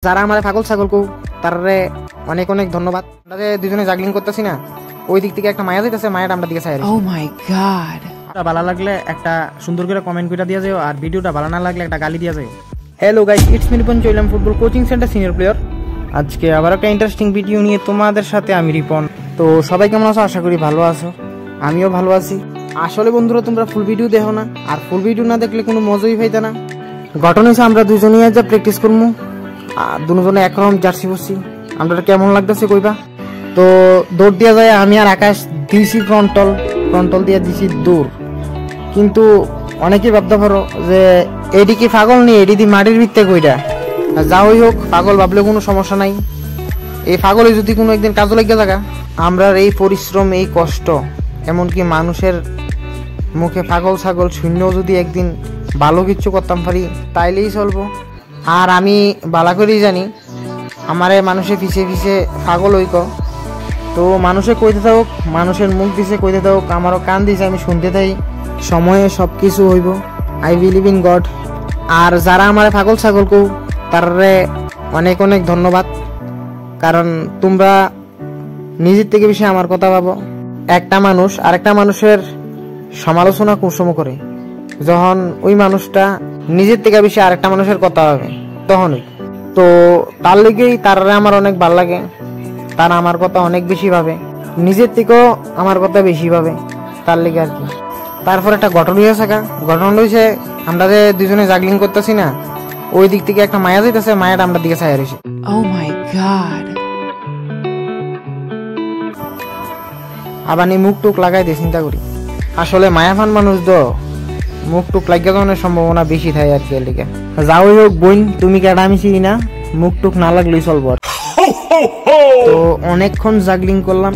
যারা আমার পাগল ছাগল কো তারে অনেক অনেক ধন্যবাদ। আমরা যে দুজনে জাগলিং করতেছি না, ওই দিক থেকে একটা মায়া যাইতেছে, মায়াটা আমরা দিকে চাই। ও মাই গড। ভালো লাগলে একটা সুন্দর করে কমেন্ট করে দিয়া যাও, আর ভিডিওটা ভালো না লাগলে একটা গালি দিয়া যাও। Hello guys, it's me Ripon, চইলাম football coaching centre senior player. আজকে আবার একটা ইন্টারেস্টিং ভিডিও নিয়ে তোমাদের সাথে আমি রিপন। তো সবাই কেমন আছো? আশা করি ভালো আছো, আমিও ভালো আছি। আসলে বন্ধুরা, তোমরা ফুল ভিডিও দেখো না, আর ফুল ভিডিও না দেখলে কোনো মজাই পাইতে না। ঘটনা হচ্ছে আমরা দুজনেই আজ প্র্যাকটিস করবো, আর দুজনে একরকম জার্সি পরছি। আমরা কেমন লাগতেছে কইবা? তো দৌড় দিয়া যায়, আমি আর আকাশ দিয়েছি ফ্রন্টল দিয়ে দিছি দৌড়। কিন্তু অনেকেই ভাবতে পারো যে এডি কি পাগল নেই, এডি দি মাটির ভিত্তে কইরা। যাই হোক, পাগল ভাবলে কোনো সমস্যা নাই। এই পাগলে যদি কোনো একদিন কাজে লাগিয়ে থাকা, আমরা এই পরিশ্রম, এই কষ্ট, এমনকি মানুষের মুখে পাগল ছাগল শূন্য যদি একদিন ভালো কিছু করতাম পারি, তাইলেই চলবো। আর আমি বালা করেই জানি আমারে মানুষে পিছিয়ে পিছিয়ে পাগল হইক। তো মানুষে কইতে থাকুক, মানুষের মুখ দিছে কইতে থাকুক, আমারও কান দিছে, আমি শুনতে থাকি। সময়ে সব কিছু হইব। I believe in God. আর যারা আমার পাগল ছাগল কো তারে অনেক অনেক ধন্যবাদ, কারণ তোমরা নিজের থেকে বেশি আমার কথা ভাবো। একটা মানুষ আরেকটা মানুষের সমালোচনা কুসম করে, যখন ওই মানুষটা নিজের থেকে বেশি আরেকটা মানুষের কথা ভাবে, তখনই তো তার লেগেই তারা আমার অনেক ভালো লাগে। তারা আমার কথা অনেক বেশি ভাবে, নিজের থেকেও আমার কথা বেশি ভাবে, তার লেগে আর কি। তারপর একটা ঘটনা হয়েছে, ঘটনা হয়েছে আমরা যে দুজনে জাগলিং করতেছি না, ওই দিক থেকে একটা মায়া যাইতেছে, মায়াটা আমরা দিকে চাই রয়েছে। ও মাই গড। আবার নি মুখ টুক লাগাই দিয়ে চিন্তা করি, আসলে মায়াফান মানুষ তো মুখ টুক লাগিয়ে যাওয়ার সম্ভাবনা বেশি থাকে আর কি। এদিকে যাওই হোক বোন, তুমি কেটা আমি চিনি না, মুখ টুক না লাগলেই চলবো। তো অনেকক্ষণ জাগলিং করলাম,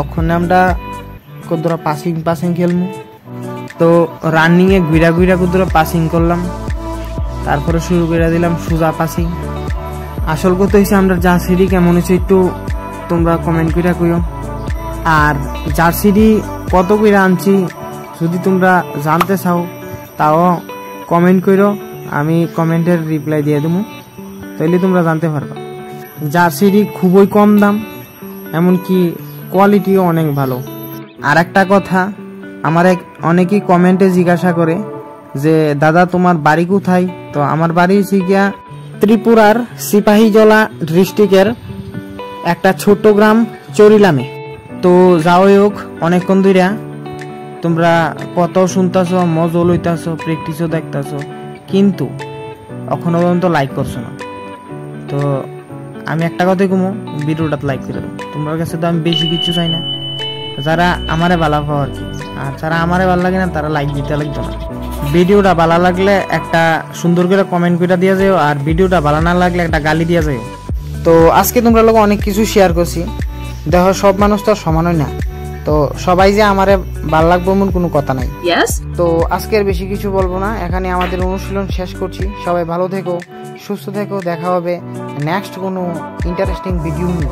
ওখানে আমরা কতটা পাসিং খেলবো। তো রানিং এ ঘুরা কতটা পাসিং করলাম, তারপরে শুরু করে দিলাম সোজা পাসিং। আসল কথা হয়েছে আমরা জার্সিডি কেমন হয়েছে একটু তোমরা কমেন্ট করে কইও। আর জার্সিডি কত করে আনছি যদি তোমরা জানতে চাও, তাও কমেন্ট করো, আমি কমেন্টের রিপ্লাই দিয়ে দেবো, তাইলে তোমরা জানতে পারবা। জার্সিডি খুবই কম দাম, এমনকি কোয়ালিটিও অনেক ভালো। আর একটা কথা, আমার অনেকেই কমেন্টে জিজ্ঞাসা করে যে দাদা তোমার বাড়ি কোথায়? তো আমার বাড়ি হচ্ছে গিয়া ত্রিপুরার সিপাহীজলা ডিস্ট্রিক্টের একটা ছোট্ট গ্রাম চরিলামে। তো যাওই হোক, অনেকক্ষণ ধরে তোমরা কত শুনতেছ, মজা লইতেছ, প্র্যাকটিসও দেখতেছ, কিন্তু এখনো পর্যন্ত লাইক করছো না। তো আমি একটা কথাই কমো, ভিডিওটা লাইক করে দেবো। তোমার কাছে তো আমি বেশি কিছু চাই না, যারা আমারে ভালো পাও আর কি। আর যারা আমারে ভালো লাগে না, তারা লাইক দিতে লাগতো না। ভিডিওটা ভালো লাগলে একটা সুন্দর করে কমেন্ট করে দিয়ে যাও, আর ভিডিওটা ভালো না লাগলে একটা গালি দিয়ে যাও। তো আজকে তোমরা লোক অনেক কিছু শেয়ার করছি, দেখো সব মানুষ তো সমান হয় না, তো সবাই যে আমারে ভালো লাগবে এমন কোনো কথা নাই। তো আজকের বেশি কিছু বলবো না, এখানে আমাদের অনুশীলন শেষ করছি। সবাই ভালো থেকো, সুস্থ থেকো, দেখা হবে নেক্সট কোনো ইন্টারেস্টিং ভিডিও নিয়ে।